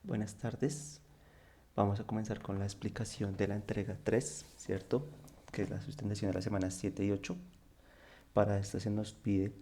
Buenas tardes. Vamos a comenzar con la explicación de la entrega 3, ¿cierto? Que es la sustentación de las semanas 7 y 8. Para esta se nos pide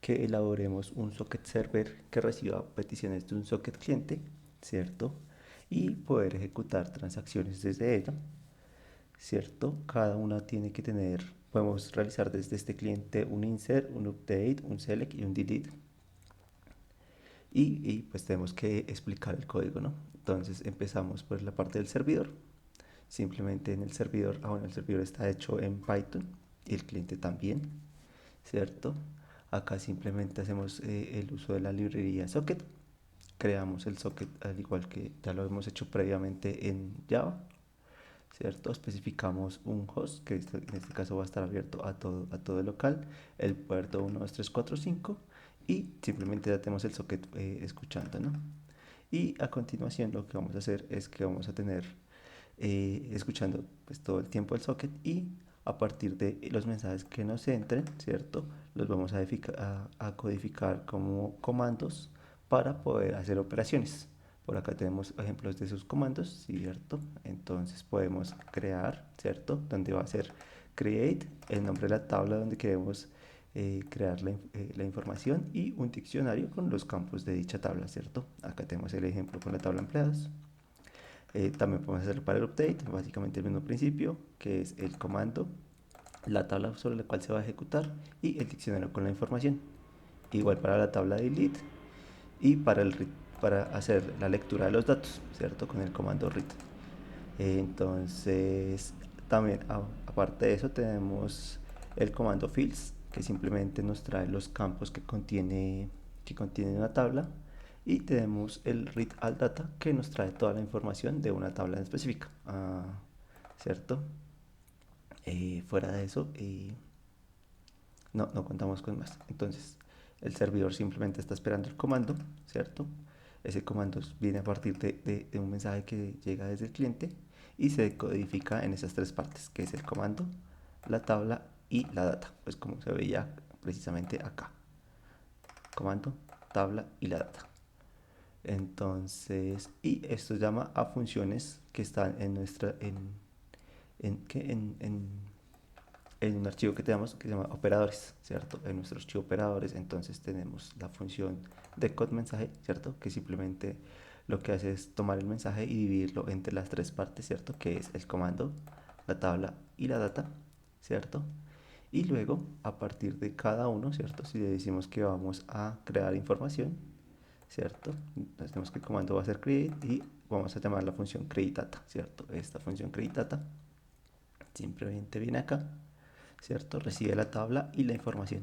que elaboremos un socket server que reciba peticiones de un socket cliente, ¿cierto? Y poder ejecutar transacciones desde ella, ¿cierto? Cada una tiene que tener, podemos realizar desde este cliente un insert, un update, un select y un delete. Pues tenemos que explicar el código, ¿no? Entonces empezamos por la parte del servidor. Simplemente en el servidor, bueno, el servidor está hecho en Python y el cliente también, ¿cierto? Acá simplemente hacemos el uso de la librería socket, creamos el socket al igual que ya lo hemos hecho previamente en Java, ¿cierto? Especificamos un host que en este caso va a estar abierto a todo el local, el puerto 1, 2, 3, 4, 5 y simplemente ya tenemos el socket escuchando, ¿no? Y a continuación lo que vamos a hacer es que vamos a tener escuchando pues todo el tiempo el socket y a partir de los mensajes que nos entren, ¿cierto? Los vamos a codificar como comandos para poder hacer operaciones. Por acá tenemos ejemplos de esos comandos, ¿cierto? Entonces podemos crear, ¿cierto? Donde va a ser create, el nombre de la tabla donde queremos crear la información y un diccionario con los campos de dicha tabla, ¿cierto? Acá tenemos el ejemplo con la tabla empleados. También podemos hacerlo para el update, básicamente el mismo principio, que es el comando, la tabla sobre la cual se va a ejecutar y el diccionario con la información. Igual para la tabla delete y para hacer la lectura de los datos, ¿cierto? Con el comando read. Entonces, también aparte de eso tenemos el comando fields, que simplemente nos trae los campos que contiene una tabla. Y tenemos el read all data, que nos trae toda la información de una tabla en específica, ¿cierto? Fuera de eso, no contamos con más. Entonces, el servidor simplemente está esperando el comando, ¿cierto? Ese comando viene a partir de un mensaje que llega desde el cliente y se decodifica en esas tres partes, que es el comando, la tabla y la data, pues como se veía precisamente acá. Comando, tabla y la data. Entonces, y esto llama a funciones que están en nuestra, en un archivo que tenemos que se llama operadores, ¿cierto? En nuestro archivo operadores, entonces tenemos la función de decode mensaje, ¿cierto? Que simplemente lo que hace es tomar el mensaje y dividirlo entre las tres partes, ¿cierto? Que es el comando, la tabla y la data, ¿cierto? Y luego, a partir de cada uno, ¿cierto? Si le decimos que vamos a crear información, ¿cierto? Entonces tenemos que el comando va a ser create y vamos a llamar la función createData, ¿cierto? Esta función createData simplemente viene acá, ¿cierto? Recibe la tabla y la información.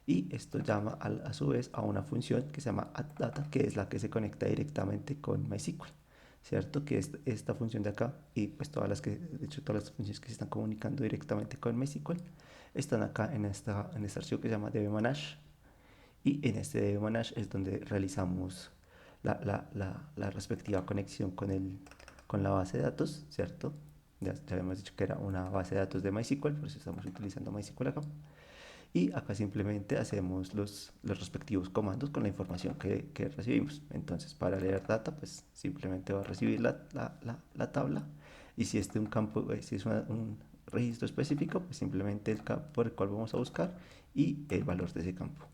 Y esto llama a su vez a una función que se llama addData, que es la que se conecta directamente con MySQL, ¿cierto? Que es esta función de acá y pues todas las que, de hecho todas las funciones que se están comunicando directamente con MySQL están acá en este archivo que se llama dbmanage. Y en este dbmanage es donde realizamos la respectiva conexión con la base de datos, ¿cierto? Ya habíamos dicho que era una base de datos de MySQL, por eso estamos utilizando MySQL acá. Y acá simplemente hacemos los respectivos comandos con la información que recibimos. Entonces, para leer data, pues simplemente va a recibir la tabla. Y si este un campo, si es un registro específico, pues simplemente el campo por el cual vamos a buscar y el valor de ese campo,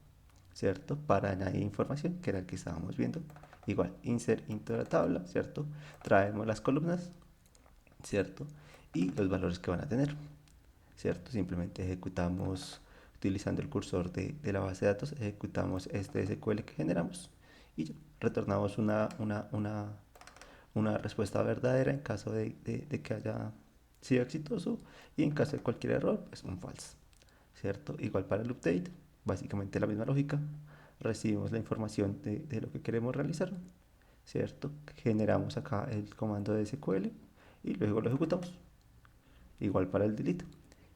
¿cierto? Para añadir información, que era el que estábamos viendo. Igual, insert into la tabla, ¿cierto? Traemos las columnas, ¿cierto? Y los valores que van a tener, ¿cierto? Simplemente ejecutamos, utilizando el cursor de la base de datos, ejecutamos este SQL que generamos y retornamos una respuesta verdadera en caso de que haya sido exitoso y en caso de cualquier error, pues un false, ¿cierto? Igual para el update, básicamente la misma lógica, recibimos la información de lo que queremos realizar, ¿cierto? Generamos acá el comando de SQL y luego lo ejecutamos. Igual para el delete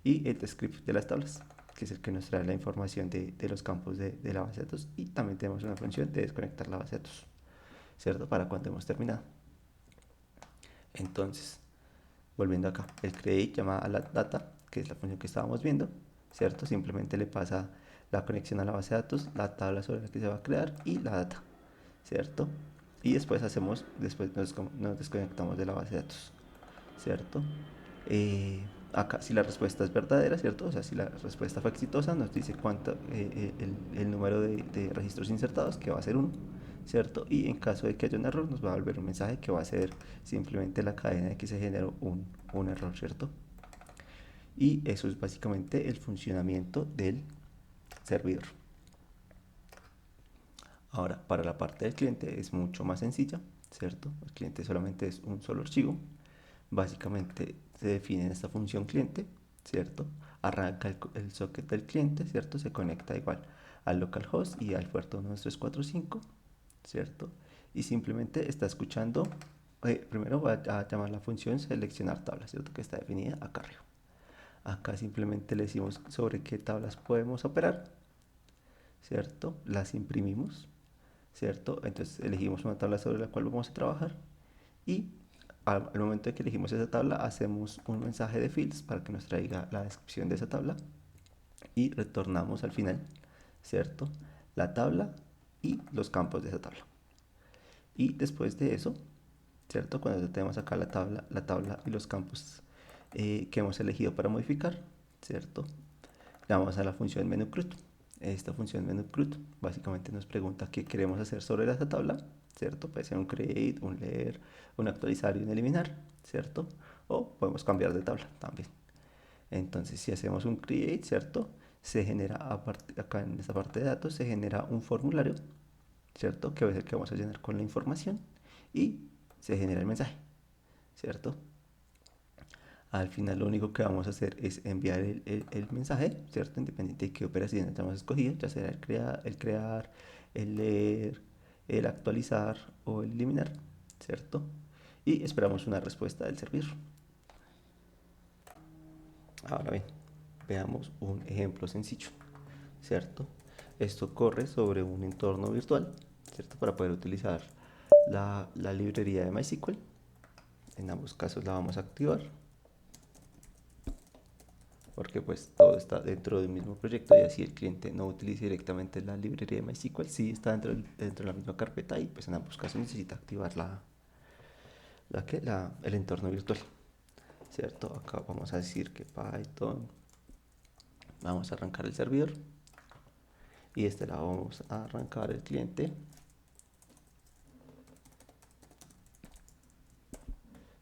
y el script de las tablas, que es el que nos trae la información de los campos de la base de datos. Y también tenemos una función de desconectar la base de datos, ¿cierto? Para cuando hemos terminado. Entonces, volviendo acá, el create llama a la data que es la función que estábamos viendo, ¿cierto? Simplemente le pasa la conexión a la base de datos, la tabla sobre la que se va a crear y la data, ¿cierto? Y después nos desconectamos de la base de datos, ¿cierto? Acá si la respuesta es verdadera, ¿cierto? O sea, si la respuesta fue exitosa, nos dice el número de registros insertados, que va a ser uno, ¿cierto? Y en caso de que haya un error, nos va a volver un mensaje que va a ser simplemente la cadena de que se generó un error, ¿cierto? Y eso es básicamente el funcionamiento del servidor. Ahora, para la parte del cliente es mucho más sencilla, ¿cierto? El cliente solamente es un solo archivo. Básicamente se define en esta función cliente, ¿cierto? Arranca el socket del cliente, ¿cierto? Se conecta igual al localhost y al puerto 12345, ¿cierto? Y simplemente está escuchando, primero va a llamar la función seleccionar tablas, ¿cierto? Que está definida acá arriba. Acá simplemente le decimos sobre qué tablas podemos operar, ¿cierto? Las imprimimos, ¿cierto? Entonces elegimos una tabla sobre la cual vamos a trabajar y al momento de que elegimos esa tabla hacemos un mensaje de fields para que nos traiga la descripción de esa tabla y retornamos al final, ¿cierto? La tabla y los campos de esa tabla. Y después de eso, ¿cierto? Cuando ya tenemos acá la tabla y los campos que hemos elegido para modificar, ¿cierto? Le vamos a la función menúCRUD. Esta función menúCRUD básicamente nos pregunta qué queremos hacer sobre esa tabla, ¿cierto? Puede ser un create, un leer, un actualizar y un eliminar, ¿cierto? O podemos cambiar de tabla también. Entonces, si hacemos un create, ¿cierto? Se genera, acá en esta parte de datos, se genera un formulario, ¿cierto? Que es el que vamos a llenar con la información y se genera el mensaje, ¿cierto? Al final lo único que vamos a hacer es enviar el mensaje, ¿cierto? Independiente de qué operación hayamos escogido, ya sea el crear, el leer, el actualizar o el eliminar, ¿cierto? Y esperamos una respuesta del servidor. Ahora bien, veamos un ejemplo sencillo, ¿cierto? Esto corre sobre un entorno virtual, ¿cierto? Para poder utilizar la librería de MySQL. En ambos casos la vamos a activar porque pues todo está dentro del mismo proyecto y así el cliente no utilice directamente la librería de MySQL, sí está dentro de la misma carpeta y pues en ambos casos necesita activar el entorno virtual, ¿cierto? Acá vamos a decir que Python, vamos a arrancar el servidor y este lado vamos a arrancar el cliente,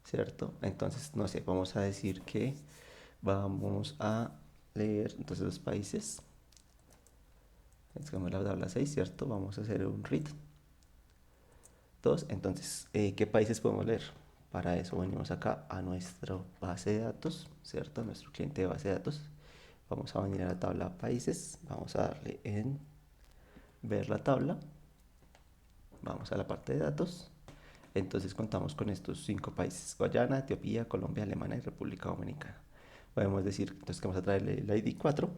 ¿cierto? Entonces, no sé, vamos a decir que vamos a leer entonces los países, es como la tabla 6, ¿cierto? Vamos a hacer un read. Dos, entonces, ¿qué países podemos leer? Para eso venimos acá a nuestra base de datos, ¿cierto? A nuestro cliente de base de datos. Vamos a venir a la tabla países, vamos a darle en ver la tabla, vamos a la parte de datos. Entonces contamos con estos 5 países: Guayana, Etiopía, Colombia, Alemania y República Dominicana. Podemos decir entonces que vamos a traerle el ID 4,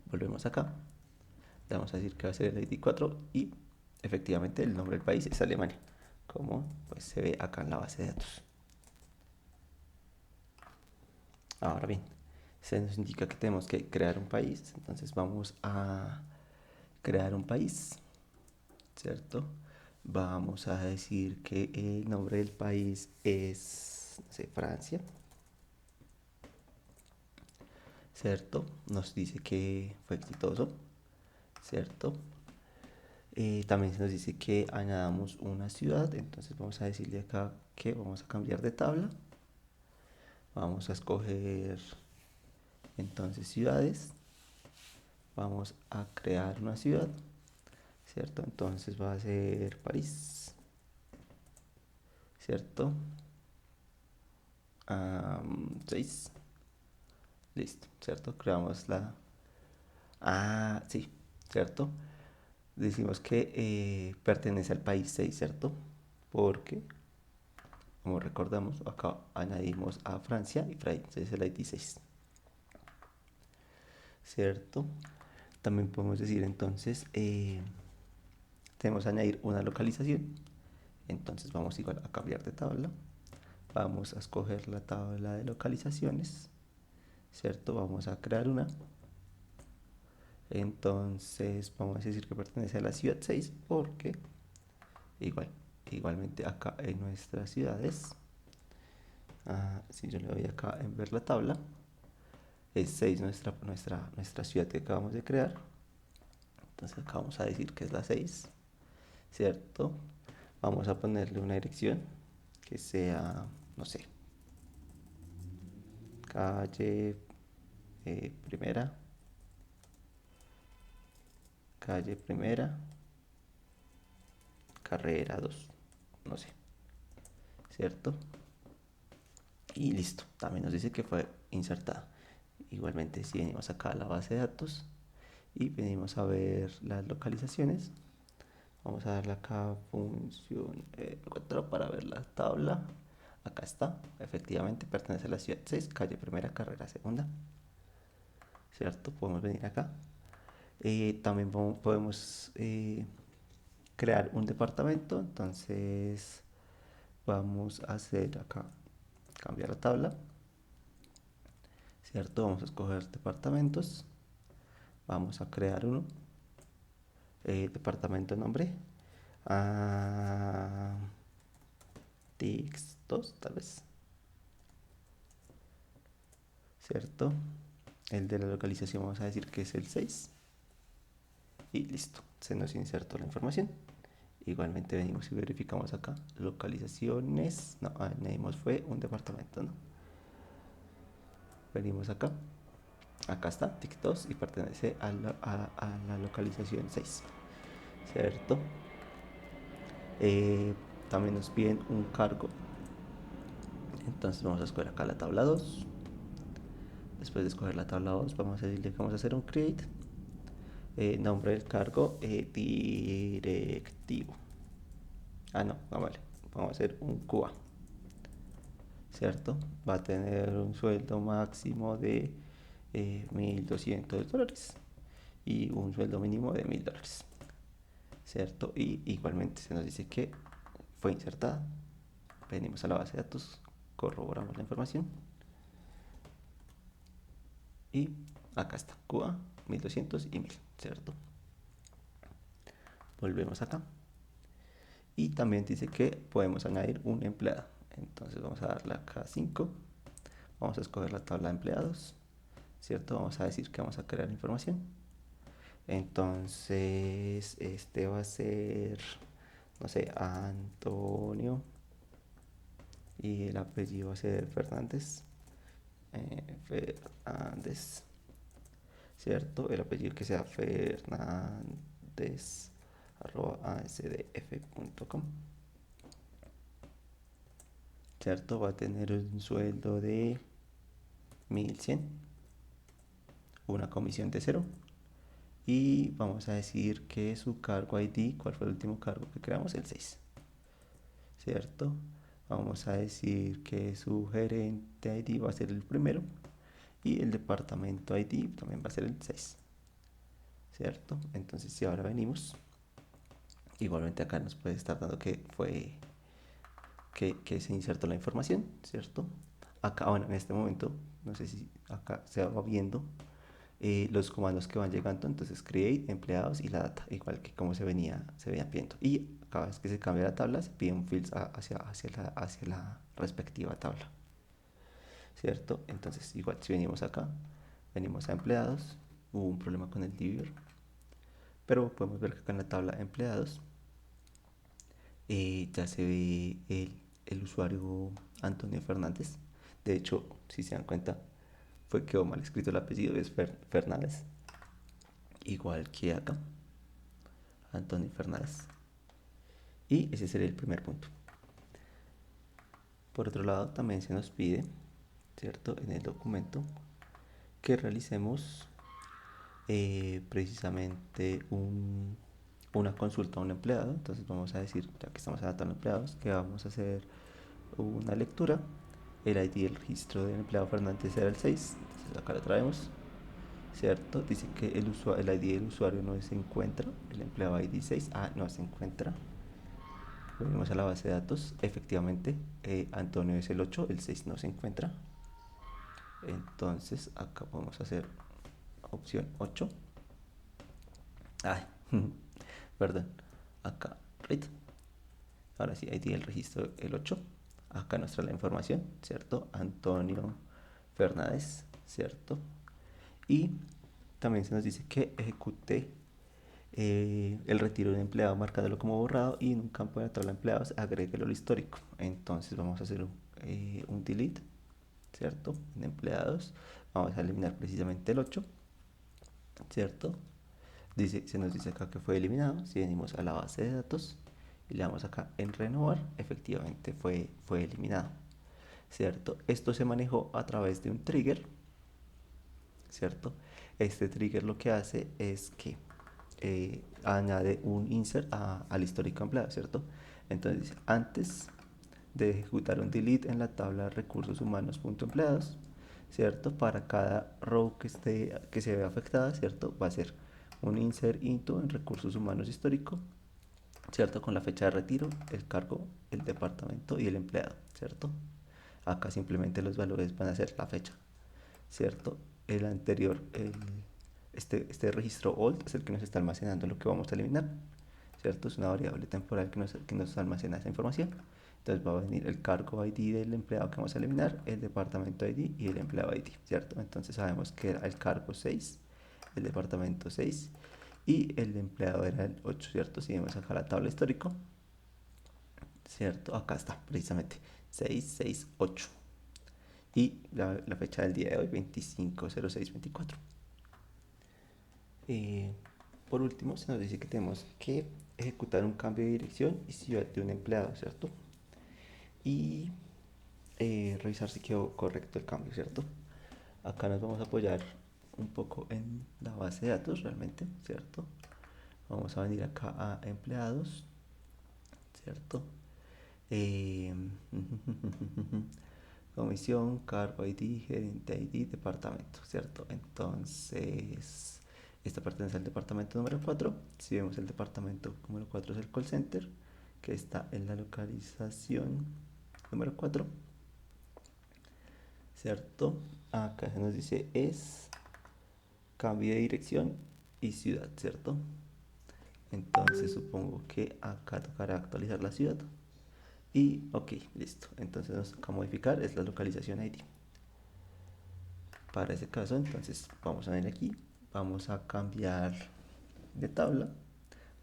volvemos acá, le vamos a decir que va a ser el ID 4 y efectivamente el nombre del país es Alemania, como pues se ve acá en la base de datos. Ahora bien, se nos indica que tenemos que crear un país, entonces vamos a crear un país, ¿cierto? Vamos a decir que el nombre del país es, no sé, Francia, ¿cierto? Nos dice que fue exitoso, ¿cierto? También se nos dice que añadamos una ciudad, entonces vamos a decirle acá que vamos a cambiar de tabla, vamos a escoger entonces ciudades, vamos a crear una ciudad, ¿cierto? Entonces va a ser París, ¿cierto? 6, listo, ¿cierto? Creamos la... Ah, sí, ¿cierto? Decimos que pertenece al país 6, ¿cierto? Porque, como recordamos, acá añadimos a Francia y Francia es el ID 6, ¿cierto? También podemos decir entonces, tenemos que añadir una localización, entonces vamos igual a cambiar de tabla, vamos a escoger la tabla de localizaciones, ¿cierto? Vamos a crear una. Entonces vamos a decir que pertenece a la ciudad 6 porque igualmente acá en nuestras ciudades, si yo le doy acá en ver la tabla, es 6 nuestra ciudad que acabamos de crear. Entonces acá vamos a decir que es la 6, ¿cierto? Vamos a ponerle una dirección que sea, no sé, calle primera, calle primera, carrera 2, no sé, ¿cierto? Y listo, también nos dice que fue insertada. Igualmente si venimos acá a la base de datos y venimos a ver las localizaciones, vamos a darle acá función 4 para ver la tabla. Acá está, efectivamente pertenece a la ciudad 6, calle primera, carrera segunda, ¿cierto? Podemos venir acá. También podemos crear un departamento, entonces vamos a hacer acá, cambiar la tabla, ¿cierto? Vamos a escoger departamentos, vamos a crear uno, departamento nombre, Tix2 tal vez, ¿cierto? El de la localización vamos a decir que es el 6 y listo, se nos insertó la información. Igualmente venimos y verificamos acá localizaciones, no, añadimos fue un departamento, ¿no? Venimos acá, acá está, TIC2 y pertenece a la localización 6, ¿cierto? También nos piden un cargo, entonces vamos a escoger acá la tabla 2. Después de escoger la tabla 2 vamos a decirle que vamos a hacer un create, nombre del cargo, directivo. No vale, vamos a hacer un QA, ¿cierto? Va a tener un sueldo máximo de $1,200 y un sueldo mínimo de $1,000, ¿cierto? Y igualmente se nos dice que fue insertada. Venimos a la base de datos, corroboramos la información y acá está, QA 1,200 y 1,000, ¿cierto? Volvemos acá y también dice que podemos añadir un empleado. Entonces vamos a darle acá 5, vamos a escoger la tabla de empleados, ¿cierto? Vamos a decir que vamos a crear información. Entonces este va a ser, no sé, Antonio y el apellido va a ser Fernández, Fernández, ¿cierto? El apellido que sea Fernández @asdf.com, ¿cierto? Va a tener un sueldo de 1,100, una comisión de 0 y vamos a decir que su cargo ID, ¿cuál fue el último cargo que creamos? El 6, ¿cierto? Vamos a decir que su gerente ID va a ser el primero y el departamento ID también va a ser el 6, ¿cierto? Entonces si ahora venimos, igualmente acá nos puede estar dando que fue que se insertó la información, ¿cierto? Acá, bueno, en este momento, no sé si acá se va viendo los comandos que van llegando, entonces create, empleados y la data, igual que como se venía pidiendo. Y cada vez que se cambia la tabla, se piden fields hacia la respectiva tabla, ¿cierto? Entonces, igual si venimos acá, venimos a empleados, hubo un problema con el dividir, pero podemos ver que acá en la tabla empleados ya se ve el usuario Antonio Fernández. De hecho, si se dan cuenta, quedó mal escrito el apellido, es Fernández, igual que acá, Antonio Fernández. Y ese sería el primer punto. Por otro lado, también se nos pide, ¿cierto?, en el documento que realicemos precisamente una consulta a un empleado. Entonces vamos a decir, ya que estamos adaptando empleados, que vamos a hacer una lectura. El ID del registro del empleado Fernández era el 6, entonces acá lo traemos, ¿cierto? Dice que el ID del usuario no se encuentra, el empleado ID 6, no se encuentra. Venimos a la base de datos, efectivamente, Antonio es el 8, el 6 no se encuentra. Entonces acá podemos hacer opción 8. Ay, perdón. Acá, right. Ahora sí, ID del registro el 8. Acá nos trae la información, ¿cierto? Antonio Fernández, ¿cierto? Y también se nos dice que ejecute el retiro de un empleado marcándolo como borrado y en un campo de la tabla de empleados agréguelo al histórico. Entonces vamos a hacer un delete, ¿cierto? En empleados vamos a eliminar precisamente el 8, ¿cierto? Se nos dice acá que fue eliminado. Si venimos a la base de datos y le damos acá en renovar, efectivamente fue eliminado, ¿cierto? Esto se manejó a través de un trigger, ¿cierto? Este trigger lo que hace es que añade un insert al histórico empleado, ¿cierto? Entonces, antes de ejecutar un delete en la tabla de recursos humanos empleados, ¿cierto? Para cada row que se vea afectada, ¿cierto? Va a ser un insert into en recursos humanos histórico, ¿cierto? Con la fecha de retiro, el cargo, el departamento y el empleado, ¿cierto? Acá simplemente los valores van a ser la fecha, ¿cierto? El anterior, este registro old es el que nos está almacenando lo que vamos a eliminar, ¿cierto? Es una variable temporal que nos almacena esa información. Entonces va a venir el cargo ID del empleado que vamos a eliminar, el departamento ID y el empleado ID, ¿cierto? Entonces sabemos que era el cargo 6, el departamento 6 y el empleado era el 8, ¿cierto? Si vemos acá la tabla histórico, ¿cierto? Acá está, precisamente, 668. Y la fecha del día de hoy, 25/06/24. Por último, se nos dice que tenemos que ejecutar un cambio de dirección y ciudad de un empleado, ¿cierto? Y revisar si quedó correcto el cambio, ¿cierto? Acá nos vamos a apoyar un poco en la base de datos realmente, ¿cierto? Vamos a venir acá a empleados, ¿cierto? Eh, comisión, cargo ID, gerente ID, departamento, ¿cierto? Entonces, esta pertenece al departamento número 4. Si vemos el departamento número 4 es el call center, que está en la localización número 4, ¿cierto? Acá se nos dice es cambio de dirección y ciudad, ¿cierto? Entonces supongo que acá tocará actualizar la ciudad. Y ok, listo. Entonces nos toca modificar, es la localización ID. Para ese caso, entonces vamos a venir aquí, vamos a cambiar de tabla.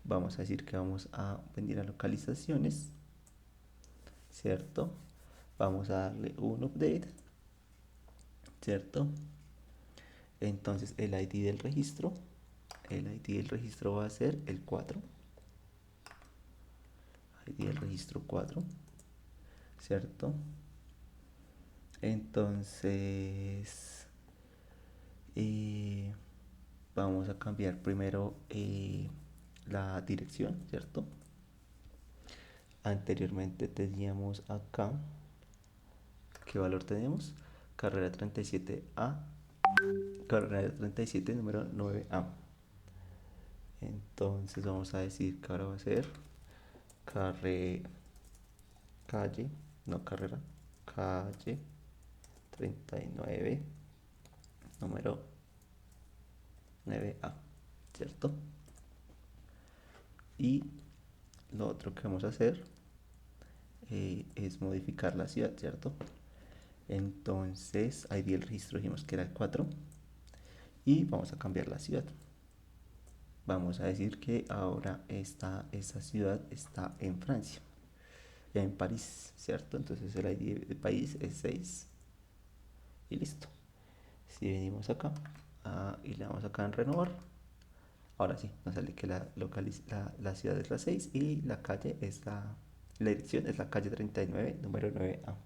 Vamos a decir que vamos a venir a localizaciones, ¿cierto? Vamos a darle un update, ¿cierto? Entonces el ID del registro, va a ser el 4. ID del registro 4, ¿cierto? Entonces vamos a cambiar primero la dirección, ¿cierto? Anteriormente teníamos acá, ¿qué valor tenemos? Carrera 37A, carrera 37, número 9A. Entonces vamos a decir que ahora va a ser calle, no carrera, calle 39, número 9A, ¿cierto? Y lo otro que vamos a hacer es modificar la ciudad, ¿cierto? Entonces, ID del registro dijimos que era el 4 y vamos a cambiar la ciudad. Vamos a decir que ahora esa ciudad está en Francia, en París, ¿cierto? Entonces el ID del país es 6 y listo. Si venimos acá y le damos acá en renovar, ahora sí, nos sale que la ciudad es la 6 y la calle es la dirección es la calle 39, número 9A.